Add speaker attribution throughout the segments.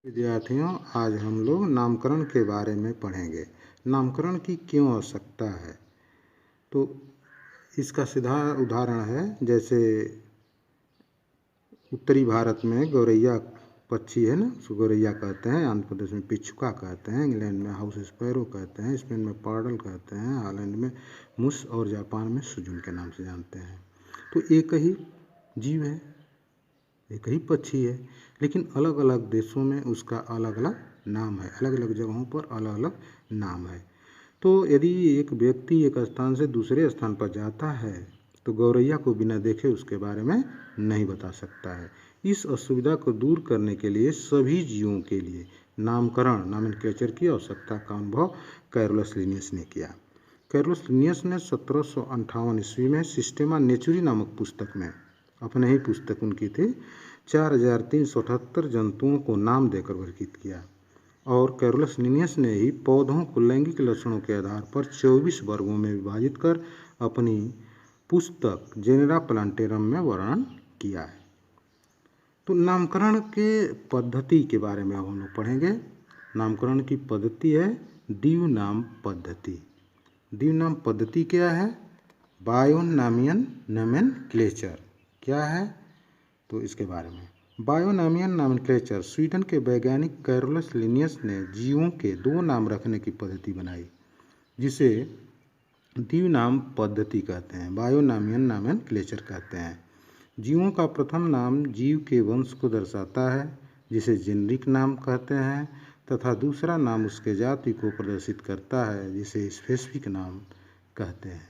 Speaker 1: विद्यार्थियों, आज हम लोग नामकरण के बारे में पढ़ेंगे। नामकरण की क्यों आवश्यकता है? तो इसका सीधा उदाहरण है, जैसे उत्तरी भारत में गौरैया पक्षी है ना, उसको गौरैया कहते हैं। आंध्र प्रदेश में पिछुका कहते हैं, इंग्लैंड में हाउस स्पैरो कहते हैं, स्पेन में पार्डल कहते हैं, हॉलैंड में मुस और जापान में सुजुन के नाम से जानते हैं। तो एक ही जीव है, एक ही पक्षी है, लेकिन अलग अलग देशों में उसका अलग अलग नाम है, अलग अलग जगहों पर अलग अलग नाम है। तो यदि एक व्यक्ति एक स्थान से दूसरे स्थान पर जाता है तो गौरैया को बिना देखे उसके बारे में नहीं बता सकता है। इस असुविधा को दूर करने के लिए सभी जीवों के लिए नामकरण नॉमेनक्लेचर की आवश्यकता का अनुभव कैरोलस लिनियस ने किया। कैरोलस लिनियस ने 1758 ईस्वी में सिस्टेमा नेचुरी नामक पुस्तक में, अपने ही पुस्तक उनकी थी, 4378 जंतुओं को नाम देकर वर्गीकृत किया। और कैरोलस लिनियस ने ही पौधों को लैंगिक लक्षणों के आधार पर 24 वर्गों में विभाजित कर अपनी पुस्तक जेनेरा प्लांटेरम में वर्णन किया है। तो नामकरण के पद्धति के बारे में अब हम लोग पढ़ेंगे। नामकरण की पद्धति है द्विनाम पद्धति। द्विनाम पद्धति क्या है? बायोनामियन नोमेनक्लेचर क्या है? तो इसके बारे में बायोनामियन नोमेनक्लेचर स्वीडन के वैज्ञानिक कैरोलस लिनियस ने जीवों के दो नाम रखने की पद्धति बनाई, जिसे द्विनाम पद्धति कहते हैं, बायोनामियन नोमेनक्लेचर कहते हैं। जीवों का प्रथम नाम जीव के वंश को दर्शाता है, जिसे जेनरिक नाम कहते हैं, तथा दूसरा नाम उसके जाति को प्रदर्शित करता है, जिसे स्पेसिफिक नाम कहते हैं।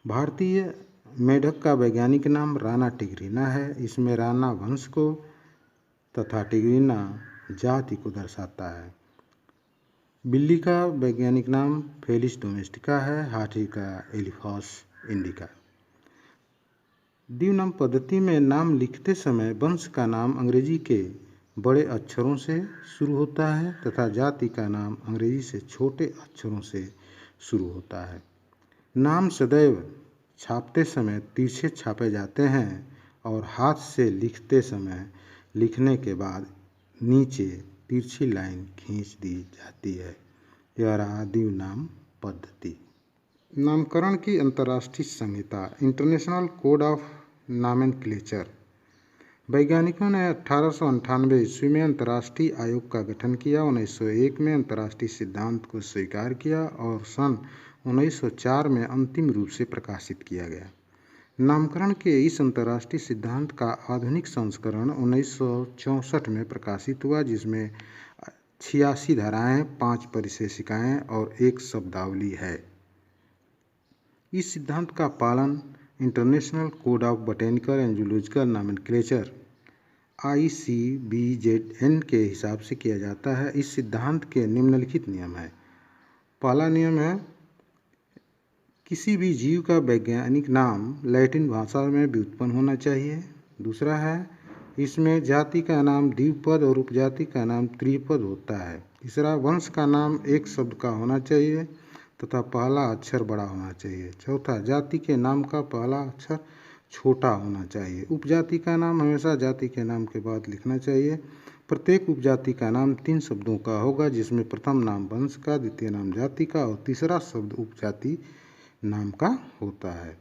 Speaker 1: भारतीय मेढक का वैज्ञानिक नाम राना टिग्रिना है। इसमें राना वंश को तथा टिग्रिना जाति को दर्शाता है। बिल्ली का वैज्ञानिक नाम फेलिस डोमेस्टिका है, हाथी का एलिफास इंडिका। द्विनाम पद्धति में नाम लिखते समय वंश का नाम अंग्रेजी के बड़े अक्षरों से शुरू होता है तथा जाति का नाम अंग्रेजी से छोटे अक्षरों से शुरू होता है। नाम सदैव छापते समय तिरछे छापे जाते हैं और हाथ से लिखते समय लिखने के बाद नीचे तिरछी लाइन खींच दी जाती है। यह रहा द्विनाम पद्धति। नामकरण की अंतर्राष्ट्रीय संहिता इंटरनेशनल कोड ऑफ नॉमेनक्लेचर। वैज्ञानिकों ने 1898 ईस्वी में अंतर्राष्ट्रीय आयोग का गठन किया। 1901 में अंतर्राष्ट्रीय सिद्धांत को स्वीकार किया और सन 1904 में अंतिम रूप से प्रकाशित किया गया। नामकरण के इस अंतर्राष्ट्रीय सिद्धांत का आधुनिक संस्करण 1964 में प्रकाशित हुआ, जिसमें 86 धाराएं, 5 परिशेषिकाएं और 1 शब्दावली है। इस सिद्धांत का पालन international code of botanical and zoological nomenclature ICBZN के हिसाब से किया जाता है। इस सिद्धांत के निम्नलिखित नियम हैं। पहला नियम है, किसी भी जीव का वैज्ञानिक नाम लैटिन भाषा में व्युत्पन्न होना चाहिए। दूसरा है, इसमें जाति का नाम द्विपद और उपजाति का नाम त्रिपद होता है। तीसरा, वंश का नाम एक शब्द का होना चाहिए तथा पहला अक्षर बड़ा होना चाहिए। चौथा, जाति के नाम का पहला अक्षर छोटा होना चाहिए। उपजाति का नाम हमेशा जाति के नाम के बाद लिखना चाहिए। प्रत्येक उपजाति का नाम 3 शब्दों का होगा, जिसमें प्रथम नाम वंश का, द्वितीय नाम जाति का और तीसरा शब्द उपजाति नाम का होता है।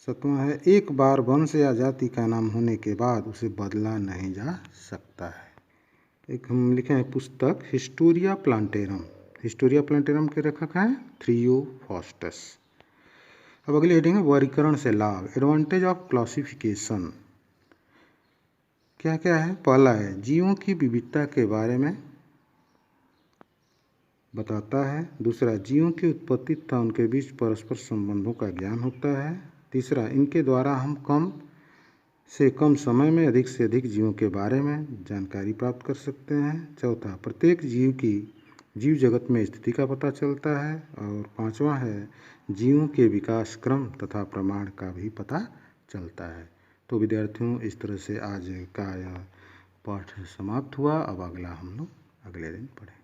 Speaker 1: 7वां है, एक बार वंश या जाति का नाम होने के बाद उसे बदला नहीं जा सकता है। एक हम लिखे हैं पुस्तक हिस्टोरिया प्लांटेरम। हिस्टोरिया प्लांटेरम के लेखक हैं थ्रियोफास्टस। अब अगली हेडिंग है वर्गीकरण से लाभ, एडवांटेज ऑफ क्लासिफिकेशन। क्या क्या है? पहला है, जीवों की विविधता के बारे में बताता है। दूसरा, जीवों की उत्पत्ति तथा उनके बीच परस्पर संबंधों का ज्ञान होता है। तीसरा, इनके द्वारा हम कम से कम समय में अधिक से अधिक जीवों के बारे में जानकारी प्राप्त कर सकते हैं। चौथा, प्रत्येक जीव की जीव जगत में स्थिति का पता चलता है। और 5वां है, जीवों के विकास क्रम तथा प्रमाण का भी पता चलता है। तो विद्यार्थियों, इस तरह से आज का यह पाठ समाप्त हुआ। अब अगला हम लोग अगले दिन पढ़ेंगे।